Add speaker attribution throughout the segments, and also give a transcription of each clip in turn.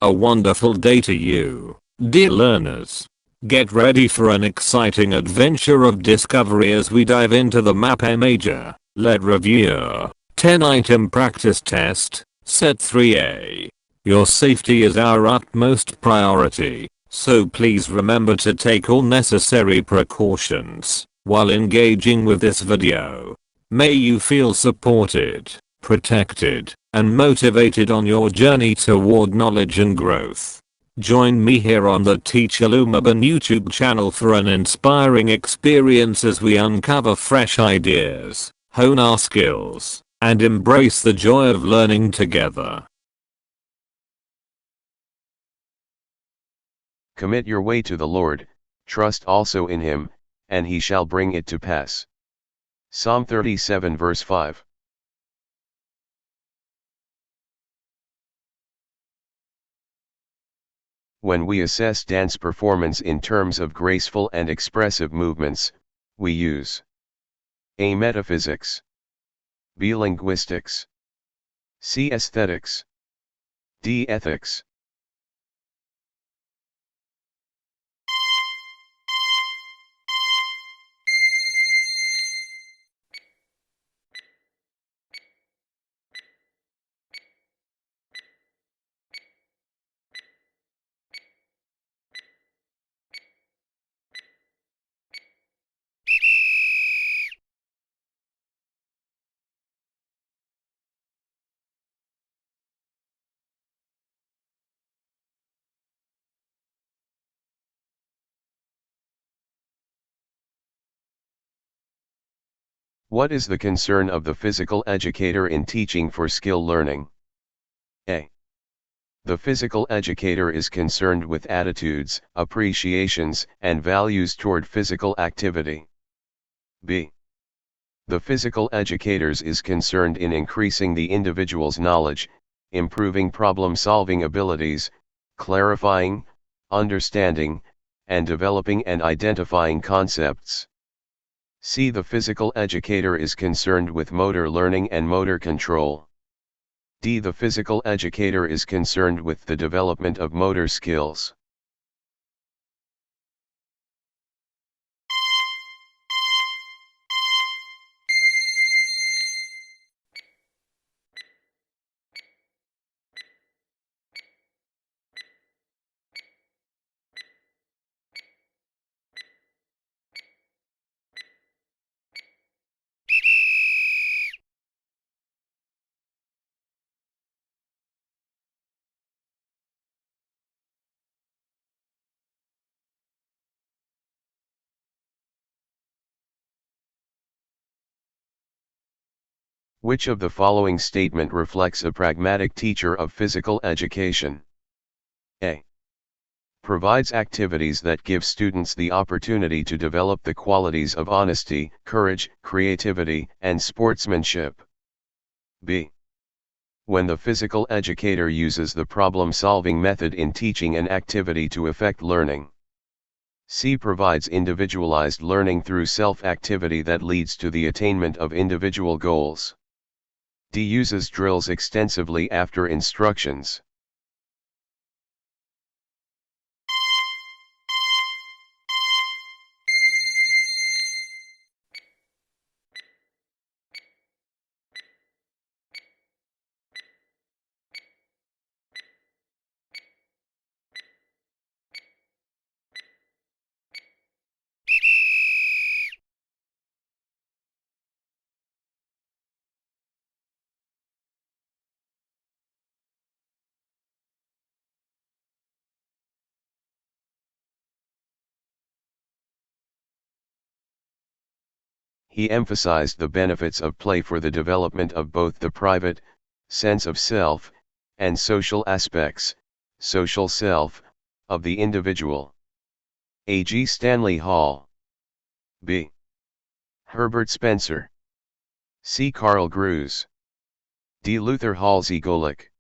Speaker 1: A wonderful day to you, dear learners. Get ready for an exciting adventure of discovery as we dive into the MAPEH Major Lead Review 10-item practice test, set 3A. Your safety is our utmost priority, so please remember to take all necessary precautions while engaging with this video. May you feel supported, protected, and motivated on your journey toward knowledge and growth. Join me here on the Teacher Lumaban YouTube channel for an inspiring experience as we uncover fresh ideas, hone our skills, and embrace the joy of learning together.
Speaker 2: Commit your way to the Lord, trust also in him, and he shall bring it to pass. Psalm 37 verse 5. When we assess dance performance in terms of graceful and expressive movements, we use A. Metaphysics, B. Linguistics, C. Aesthetics, D. Ethics. What is the concern of the physical educator in teaching for skill learning? A. The physical educator is concerned with attitudes, appreciations, and values toward physical activity. B. The physical educator is concerned in increasing the individual's knowledge, improving problem-solving abilities, clarifying, understanding, and developing and identifying concepts. C. The physical educator is concerned with motor learning and motor control. D. The physical educator is concerned with the development of motor skills. Which of the following statement reflects a pragmatic teacher of physical education? A. Provides activities that give students the opportunity to develop the qualities of honesty, courage, creativity, and sportsmanship. B. When the physical educator uses the problem-solving method in teaching an activity to affect learning. C. Provides individualized learning through self-activity that leads to the attainment of individual goals. D. Uses drills extensively after instructions. He emphasized the benefits of play for the development of both the private, sense of self, and social aspects, social self, of the individual. A. G. Stanley Hall. B. Herbert Spencer. C. Carl Grews. D. Luther Halsey Golik.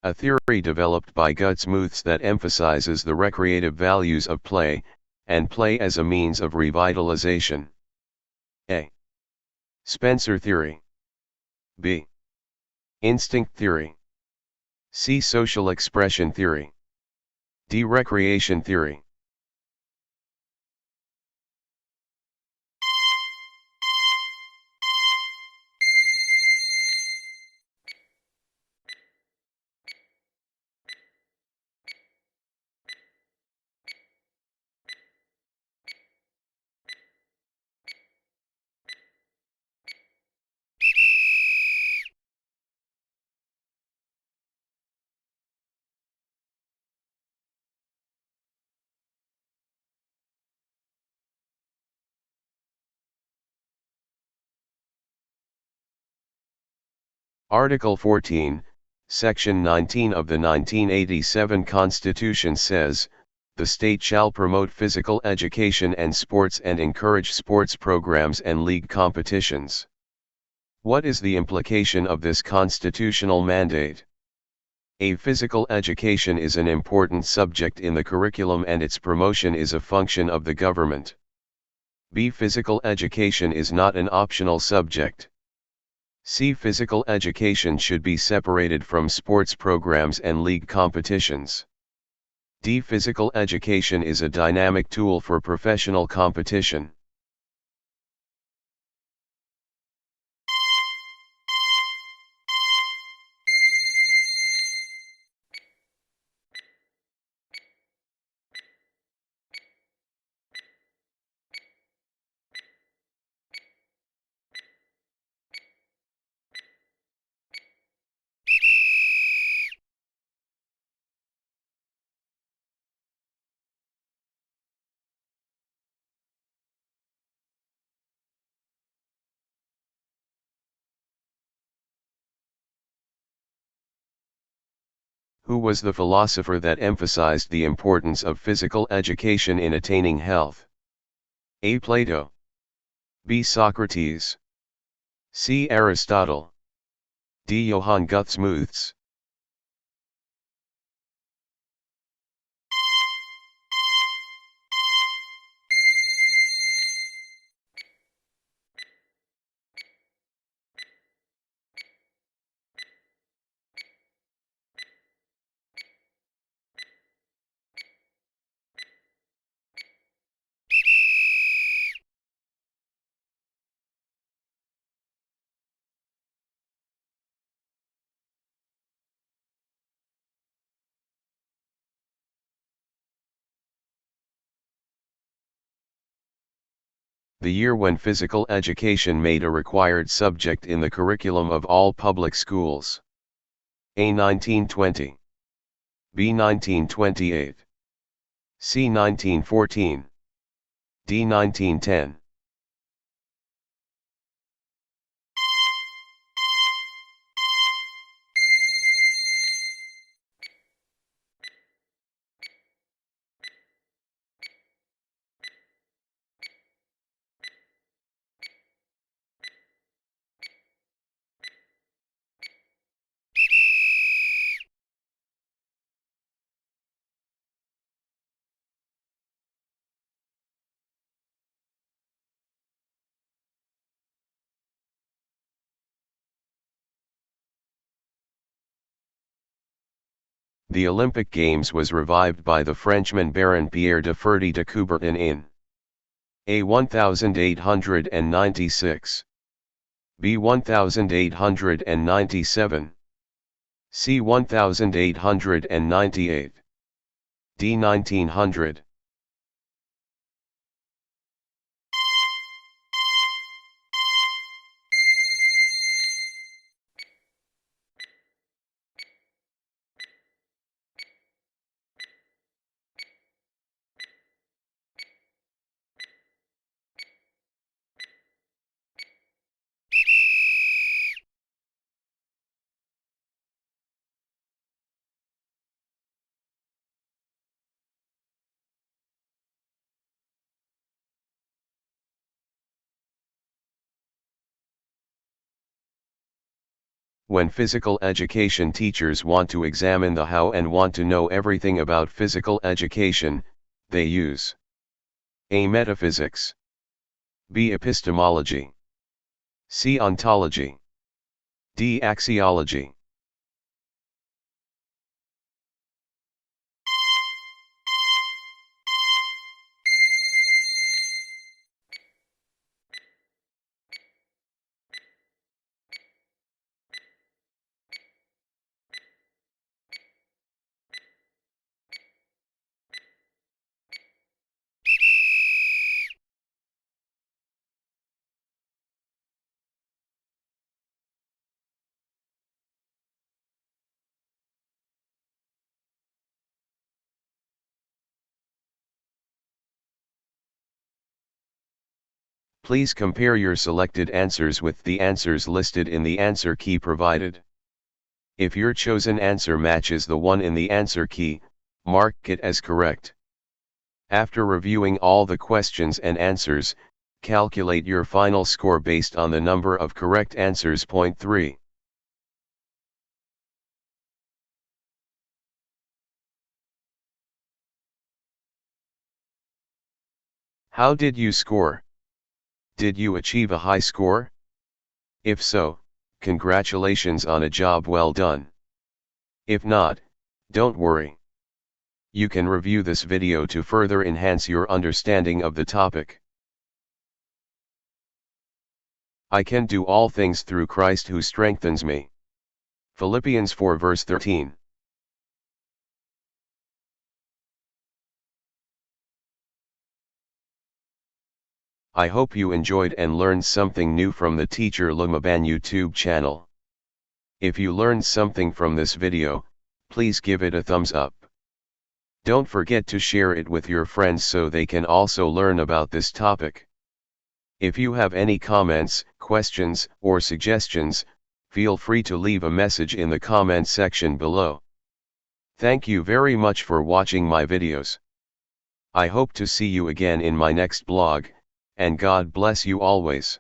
Speaker 2: A theory developed by Gutsmuths that emphasizes the recreative values of play, and play as a means of revitalization. A. Spencer theory. B. Instinct theory. C. Social expression theory. D. Recreation theory. Article 14, Section 19 of the 1987 Constitution says, "The state shall promote physical education and sports and encourage sports programs and league competitions." What is the implication of this constitutional mandate? A. Physical education is an important subject in the curriculum and its promotion is a function of the government. B. Physical education is not an optional subject. C. Physical education should be separated from sports programs and league competitions. D. Physical education is a dynamic tool for professional competition. Who was the philosopher that emphasized the importance of physical education in attaining health? A. Plato. B. Socrates. C. Aristotle. D. Johann Gutsmuths. The year when physical education made a required subject in the curriculum of all public schools. A. 1920. B. 1928. C. 1914. D. 1910. The Olympic Games was revived by the Frenchman Baron Pierre de Ferdy de Coubertin in A. 1896. B. 1897. C. 1898. D. 1900. When physical education teachers want to examine the how and want to know everything about physical education, they use A. Metaphysics, B. Epistemology, C. Ontology, D. Axiology. Please compare your selected answers with the answers listed in the answer key provided. If your chosen answer matches the one in the answer key, mark it as correct. After reviewing all the questions and answers, calculate your final score based on the number of correct answers. Point 3. How did you score? Did you achieve a high score? If so, congratulations on a job well done. If not, don't worry. You can review this video to further enhance your understanding of the topic. I can do all things through Christ who strengthens me. Philippians 4 verse 13. I hope you enjoyed and learned something new from the Teacher Lumaban YouTube channel. If you learned something from this video, please give it a thumbs up. Don't forget to share it with your friends so they can also learn about this topic. If you have any comments, questions, or suggestions, feel free to leave a message in the comment section below. Thank you very much for watching my videos. I hope to see you again in my next blog, and God bless you always.